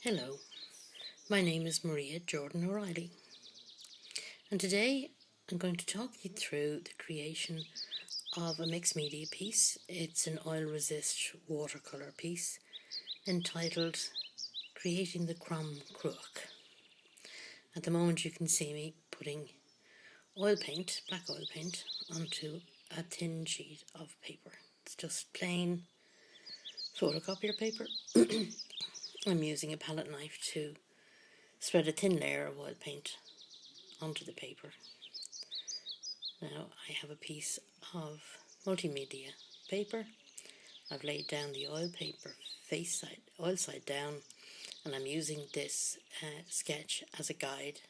Hello, my name is Maria Jordan O'Reilly, and today I'm going to talk you through the creation of a mixed media piece. It's an oil resist watercolour piece entitled Creating the Crom Cruach. At the moment you can see me putting oil paint, black oil paint, onto a thin sheet of paper. It's just plain photocopier paper. I'm using a palette knife to spread a thin layer of oil paint onto the paper. Now I have a piece of multimedia paper. I've laid down the oil paper oil side down, and I'm using this sketch as a guide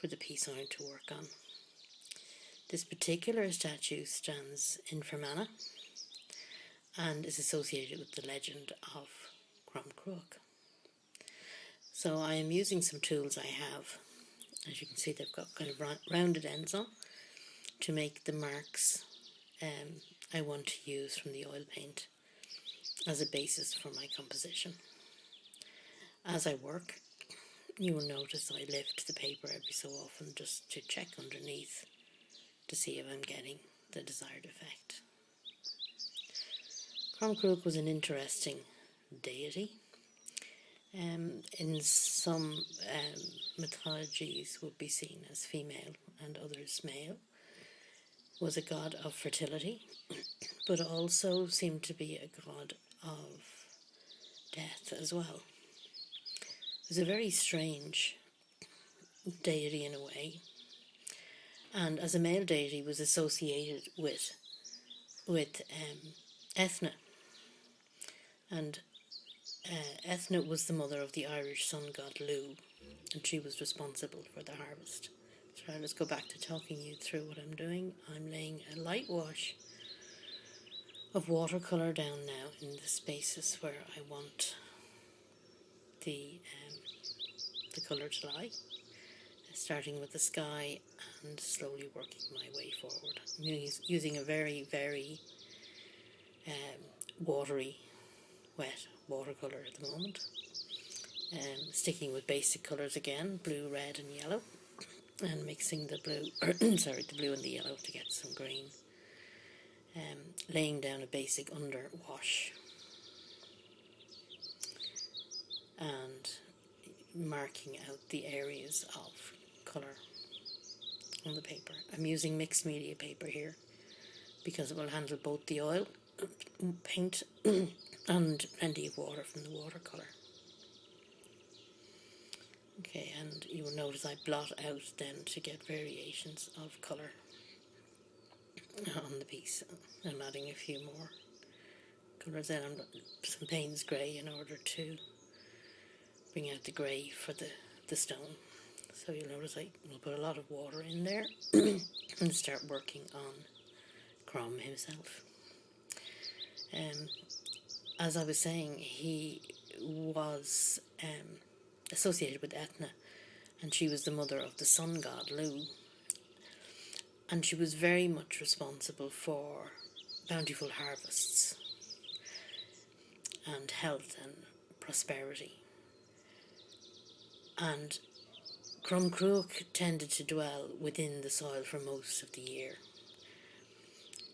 for the piece I'm going to work on. This particular statue stands in Fermanagh and is associated with the legend of Crom Cruach. So I am using some tools I have. As you can see, they've got kind of rounded ends on to make the marks I want to use from the oil paint as a basis for my composition. As I work, you will notice I lift the paper every so often just to check underneath to see if I'm getting the desired effect. Crom Cruach was an interesting deity. In some mythologies would be seen as female and others male. Was a god of fertility, but also seemed to be a god of death as well. It was a very strange deity in a way, and as a male deity was associated with Ethna, and Ethna was the mother of the Irish sun god Lu, and she was responsible for the harvest. So let's go back to talking you through what I'm doing. I'm laying a light wash of watercolour down now in the spaces where I want the colour to lie, starting with the sky and slowly working my way forward. I'm using a very, very watery, wet watercolour at the moment. Sticking with basic colours again, blue, red and yellow, and mixing the blue, the blue and the yellow to get some green. Laying down a basic under wash and marking out the areas of colour on the paper. I'm using mixed media paper here because it will handle both the oil paint and plenty of water from the watercolour. Okay, and you will notice I blot out then to get variations of colour on the piece. I'm adding a few more colours in. Some Payne's grey in order to bring out the grey for the stone. So you'll notice I will put a lot of water in there and start working on Crom himself. As I was saying, he was associated with Ethna, and she was the mother of the sun god Lu, and she was very much responsible for bountiful harvests and health and prosperity. And Crom Cruach tended to dwell within the soil for most of the year,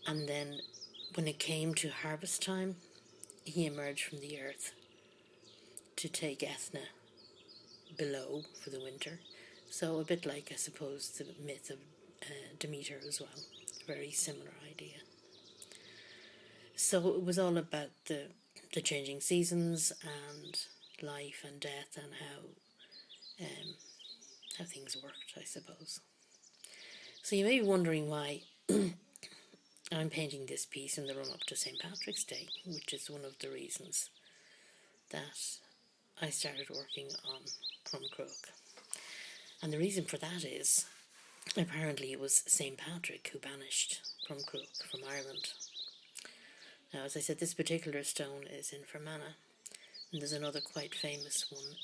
and then when it came to harvest time, he emerged from the earth to take Ethna below for the winter. So a bit like, I suppose, the myth of Demeter as well. Very similar idea. So it was all about the changing seasons and life and death and how things worked, I suppose. So you may be wondering why I'm painting this piece in the run-up to St. Patrick's Day, which is one of the reasons that I started working on Crom Cruach. And the reason for that is, apparently it was St. Patrick who banished Crom Cruach from Ireland. Now, as I said, this particular stone is in Fermanagh, and there's another quite famous one.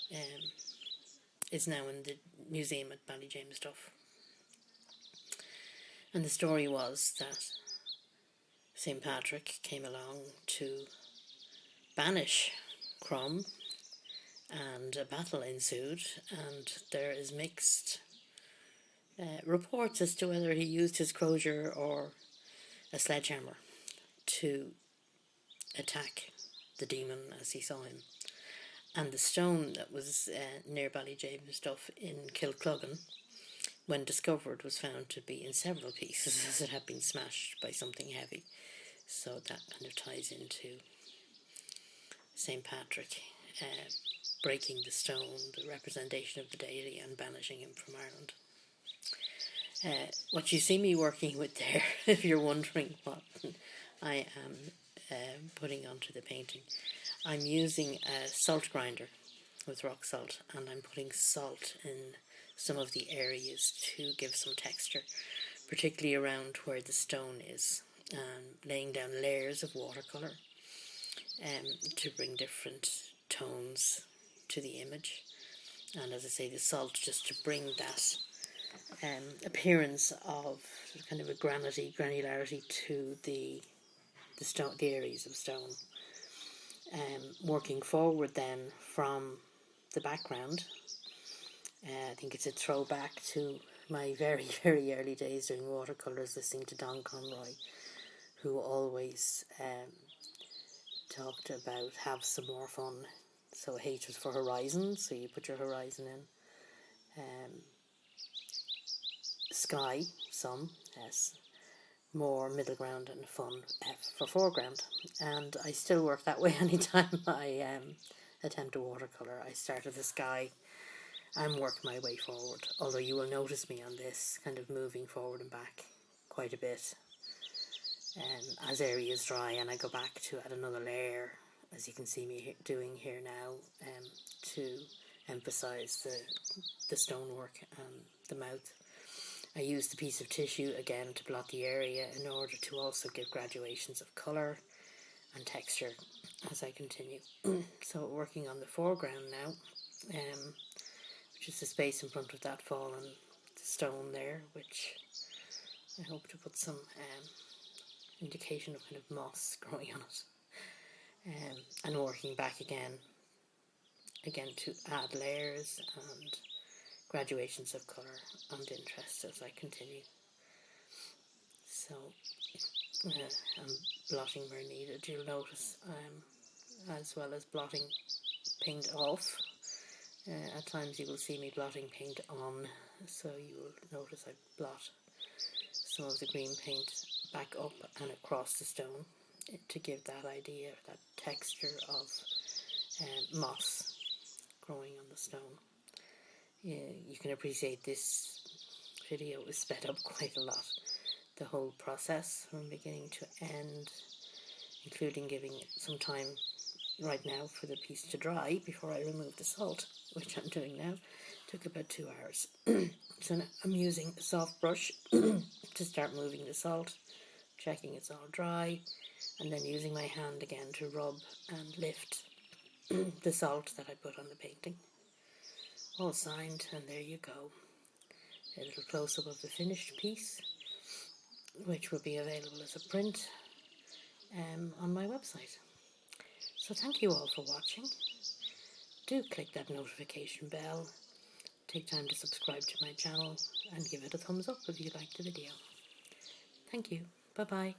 It's now in the museum at Ballyjamestough. And the story was that St. Patrick came along to banish Crom and a battle ensued, and there is mixed reports as to whether he used his crozier or a sledgehammer to attack the demon as he saw him. And the stone that was near Ballyjamestuff in Kilcluggan, when discovered, was found to be in several pieces as it had been smashed by something heavy. So that kind of ties into St. Patrick breaking the stone, the representation of the deity, and banishing him from Ireland. What you see me working with there, if you're wondering what I am putting onto the painting, I'm using a salt grinder with rock salt, and I'm putting salt in some of the areas to give some texture, particularly around where the stone is, and laying down layers of watercolour to bring different tones to the image. And as I say, the salt just to bring that appearance of kind of a granularity to the stone, the areas of stone. Working forward then from the background, I think it's a throwback to my very, very early days doing watercolours, listening to Don Conroy, who always talked about have some more fun. So H was for horizon, so you put your horizon in. Sky, some, S. More middle ground, and fun, F for foreground. And I still work that way anytime I attempt a watercolour. I start at the sky and work my way forward, although you will notice me on this kind of moving forward and back quite a bit as areas dry, and I go back to add another layer, as you can see me doing here now, to emphasise the stonework and the mouth. I used the piece of tissue again to blot the area in order to also give graduations of colour and texture as I continue. So working on the foreground now, which is the space in front of that fallen stone there, which I hope to put some indication of kind of moss growing on it. And working back again to add layers and graduations of colour and interest as I continue. So I'm blotting where needed, you'll notice, as well as blotting paint off. At times you will see me blotting paint on, so you will notice I blot some of the green paint back up and across the stone to give that idea, that texture of moss growing on the stone. You can appreciate this video is sped up quite a lot. The whole process from beginning to end, including giving it some time right now for the piece to dry before I remove the salt, which I'm doing now, took about 2 hours. So now I'm using a soft brush to start moving the salt, checking it's all dry, and then using my hand again to rub and lift the salt that I put on the painting. All signed, and there you go. A little close-up of the finished piece, which will be available as a print on my website. So thank you all for watching. Do click that notification bell. Take time to subscribe to my channel and give it a thumbs up if you liked the video. Thank you. Bye-bye.